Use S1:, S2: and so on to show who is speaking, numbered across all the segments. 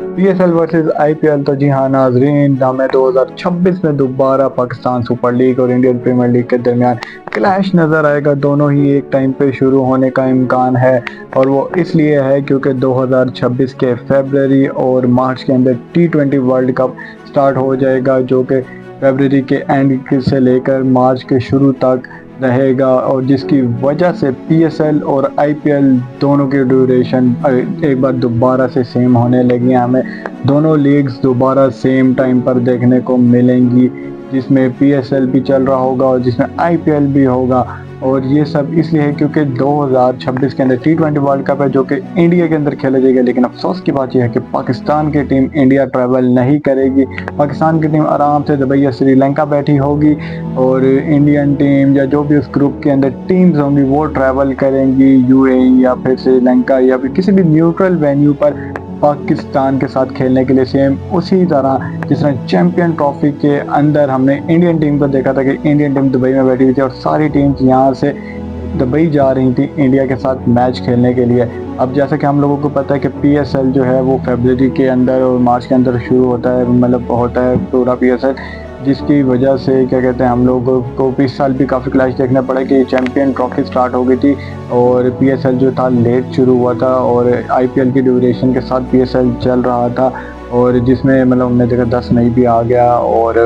S1: PSL versus IPL. तो जी हाँ नाजरीन, हमें 2026 में दोबारा पाकिस्तान सुपर लीग और इंडियन प्रीमियर लीग के दरमियान क्लैश नज़र आएगा। दोनों ही एक टाइम पे शुरू होने का इम्कान है, और वो इसलिए है क्योंकि 2026 के फरवरी और मार्च के अंदर T20 वर्ल्ड कप स्टार्ट हो जाएगा, जो कि फरवरी के एंड से लेकर मार्च के शुरू तक रहेगा, और जिसकी वजह से पीएसएल और आईपीएल दोनों की ड्यूरेशन एक बार दोबारा से सेम होने लगी हैं। हमें दोनों लीग्स दोबारा सेम टाइम पर देखने को मिलेंगी, जिसमें पीएसएल भी चल रहा होगा और जिसमें आईपीएल भी होगा। और ये सब इसलिए है क्योंकि 2026 के अंदर T20 वर्ल्ड कप है, जो कि इंडिया के अंदर खेला जाएगा। लेकिन अफसोस की बात यह है कि पाकिस्तान की टीम इंडिया ट्रैवल नहीं करेगी। पाकिस्तान की टीम आराम से दुबई या श्रीलंका बैठी होगी, और इंडियन टीम या जो भी उस ग्रुप के अंदर टीम्स होंगी वो ट्रैवल करेंगी यूएई या फिर श्रीलंका या फिर किसी भी न्यूट्रल वेन्यू पर पाकिस्तान के साथ खेलने के लिए। सेम उसी तरह जिस तरह चैंपियन ट्रॉफी के अंदर हमने इंडियन टीम को देखा था कि इंडियन टीम दुबई में बैठी हुई थी और सारी टीम्स यहाँ से दुबई जा रही थी इंडिया के साथ मैच खेलने के लिए। अब जैसा कि हम लोगों को पता है कि पीएसएल जो है वो फरवरी के अंदर और मार्च के अंदर शुरू होता है, मतलब होता है पूरा पीएसएल, जिसकी वजह से क्या कहते हैं हम लोगों को इस साल भी काफ़ी क्लैश देखना पड़ा कि चैंपियन ट्रॉफी स्टार्ट हो गई थी और पीएसएल जो था लेट शुरू हुआ था, और आईपीएल की ड्यूरेशन के साथ पीएसएल चल रहा था, और जिसमें मतलब हमने देखा 10 मई भी आ गया, और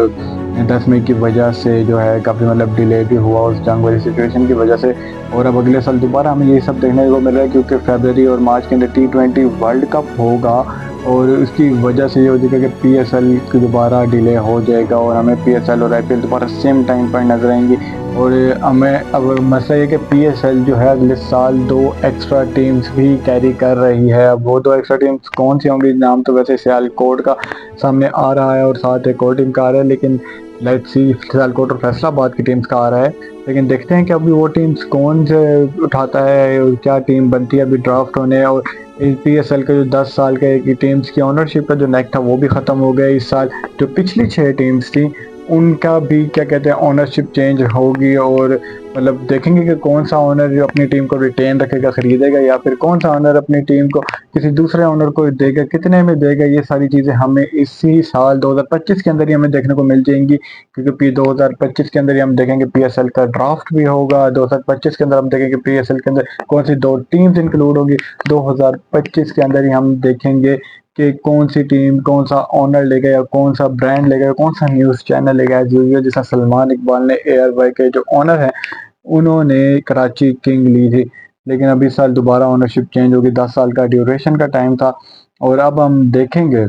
S1: 10 मई की वजह से जो है काफ़ी मतलब डिले भी हुआ उस जंग वाली सिचुएशन की वजह से। और अब अगले साल दोबारा हमें ये सब देखने को मिल रहा है क्योंकि फरवरी और मार्च के अंदर T20 वर्ल्ड कप होगा, और उसकी वजह से ये हो जाएगा कि पीएसएल की दोबारा डिले हो जाएगा और हमें पीएसएल और आईपीएल दोबारा सेम टाइम पर नजर आएंगी। और हमें अब मसला ये कि पीएसएल जो है अगले साल 2 एक्स्ट्रा टीम्स भी कैरी कर रही है। अब वो 2 एक्स्ट्रा टीम्स कौन सी होंगी, नाम तो वैसे सियालकोट का सामने आ रहा है और साथ एक और टीम का आ रहा है, लेकिन लेट्स सी सियालकोट और फैसलाबाद की टीम्स का आ रहा है। लेकिन देखते हैं कि अभी वो टीम्स कौन से उठाता है और क्या टीम बनती है। अभी ड्राफ्ट होने और पीएसएल का जो 10 साल के टीम्स की ओनरशिप का जो नेक था वो भी ख़त्म हो गया इस साल। जो पिछली 6 टीम्स थी उनका भी क्या कहते हैं ओनरशिप चेंज होगी, और मतलब देखेंगे कि कौन सा ओनर जो अपनी टीम को रिटेन रखेगा, खरीदेगा, या फिर कौन सा ओनर अपनी टीम को किसी दूसरे ओनर को देगा, कितने में देगा। ये सारी चीज़ें हमें इसी साल 2025 के अंदर ही हमें देखने को मिल जाएंगी, क्योंकि 2025 के अंदर ही हम देखेंगे पीएसएल का ड्राफ्ट भी होगा। 2025 के अंदर हम देखेंगे पीएसएल के अंदर कौन सी 2 टीम्स इंक्लूड होगी। 2025 के अंदर ही हम देखेंगे कि कौन सी टीम कौन सा ओनर लेगा या कौन सा ब्रांड लेगा, कौन सा न्यूज़ चैनल लेगा। एज यूजुअल जैसा सलमान इकबाल ने एयरवाई के जो ओनर हैं उन्होंने कराची किंग ली थी, लेकिन अभी इस साल दोबारा ओनरशिप चेंज होगी। 10 साल का ड्यूरेशन का टाइम था, और अब हम देखेंगे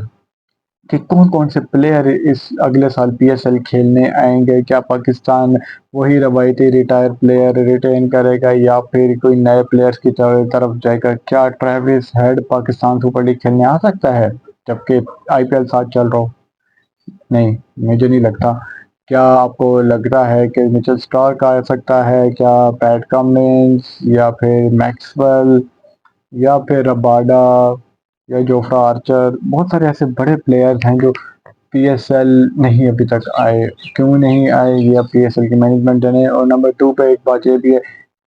S1: कि कौन कौन से प्लेयर इस अगले साल पीएसएल खेलने आएंगे। क्या पाकिस्तान वही रवायती रिटायर प्लेयर रिटेन करेगा या फिर कोई नए प्लेयर्स की तरफ जाएगा। क्या Travis head Pakistan super league खेलने आ सकता है जबकि आईपीएल साथ चल रहा हो? नहीं, मुझे नहीं लगता। क्या आपको लगता है कि मिचेल स्टार्क आ सकता है, क्या पैट कमिंस या फिर मैक्सवेल या फिर रबाडा या जोफ्रा आर्चर? बहुत सारे ऐसे बड़े प्लेयर्स हैं जो पीएसएल नहीं अभी तक आए। क्यों नहीं आए या पीएसएल की मैनेजमेंट जाने। और नंबर 2 पे एक बात ये भी है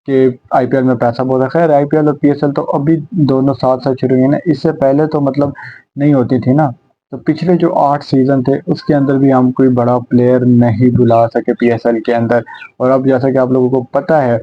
S1: कि आईपीएल में पैसा बहुत है। खैर आईपीएल और पीएसएल तो अभी दोनों साथ साथ शुरू हुए हैं ना, इससे पहले तो मतलब नहीं होती थी ना। तो पिछले जो 8 सीजन थे उसके अंदर भी हम कोई बड़ा प्लेयर नहीं बुला सके पीएसएल के अंदर। और अब जैसा कि आप लोगों को पता है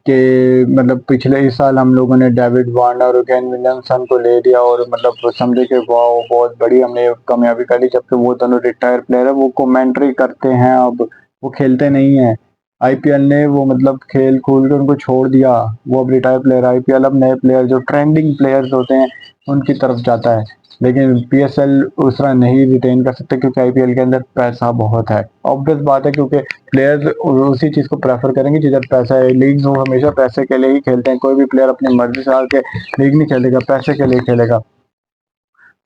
S1: कि मतलब पिछले इस साल हम लोगों ने डेविड वार्नर और केन विलियमसन को ले लिया, और मतलब समझे कि वाह बहुत बड़ी हमने कामयाबी कर ली, जबकि वो दोनों रिटायर प्लेयर है। वो कमेंट्री करते हैं, अब वो खेलते नहीं है। आईपीएल ने वो मतलब खेल खूल के उनको छोड़ दिया, वो अब रिटायर प्लेयर। आईपीएल अब नए प्लेयर जो ट्रेंडिंग प्लेयर्स होते हैं उनकी तरफ जाता है, लेकिन पीएसएल उस तरह नहीं रिटेन कर सकते क्योंकि आईपीएल के अंदर पैसा बहुत है। ऑब्वियस बात है क्योंकि प्लेयर्स उसी चीज़ को प्रेफर करेंगे जिधर पैसा है। लीग्स वो हमेशा पैसे के लिए ही खेलते हैं। कोई भी प्लेयर अपनी मर्जी से आके लीग नहीं खेलेगा, पैसे के लिए खेलेगा।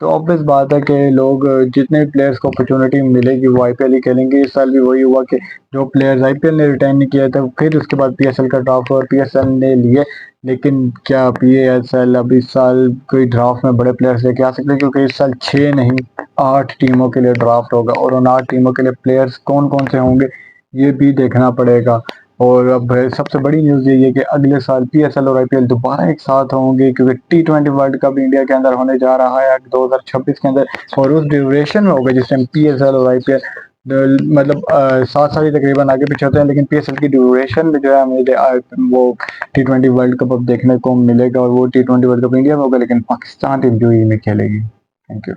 S1: तो ऑब्वियस बात है कि लोग जितने भी प्लेयर्स को अपॉर्चुनिटी मिलेगी वो आईपीएल ही खेलेंगे। इस साल भी वही हुआ कि जो प्लेयर्स आईपीएल ने रिटेन नहीं किया था फिर उसके बाद पीएसएल का ड्राफ्ट और पीएसएल ने लिए। लेकिन क्या पीएसएल अब इस साल कोई ड्राफ्ट में बड़े प्लेयर्स लेके आ सकते हैं? क्योंकि इस साल 6 नहीं 8 टीमों के लिए ड्राफ्ट होगा, और उन 8 टीमों के लिए प्लेयर्स कौन कौन से होंगे ये भी देखना पड़ेगा। और अब सबसे बड़ी न्यूज़ यही है कि अगले साल पीएसएल और आईपीएल दोबारा एक साथ होंगे, क्योंकि टी20 वर्ल्ड कप इंडिया के अंदर होने जा रहा है 2026 के अंदर, और उस ड्यूरेशन में होगा जिस टाइम पीएसएल और आईपीएल मतलब 7 साल ही तकरीबन आगे पीछे होते हैं, लेकिन पीएसएल की ड्यूरेशन में जो है हमें वो टी20 वर्ल्ड कप अब देखने को मिलेगा, और वो टी20 वर्ल्ड कप इंडिया में होगा लेकिन पाकिस्तान टीम यूएई में खेलेगी। Thank you.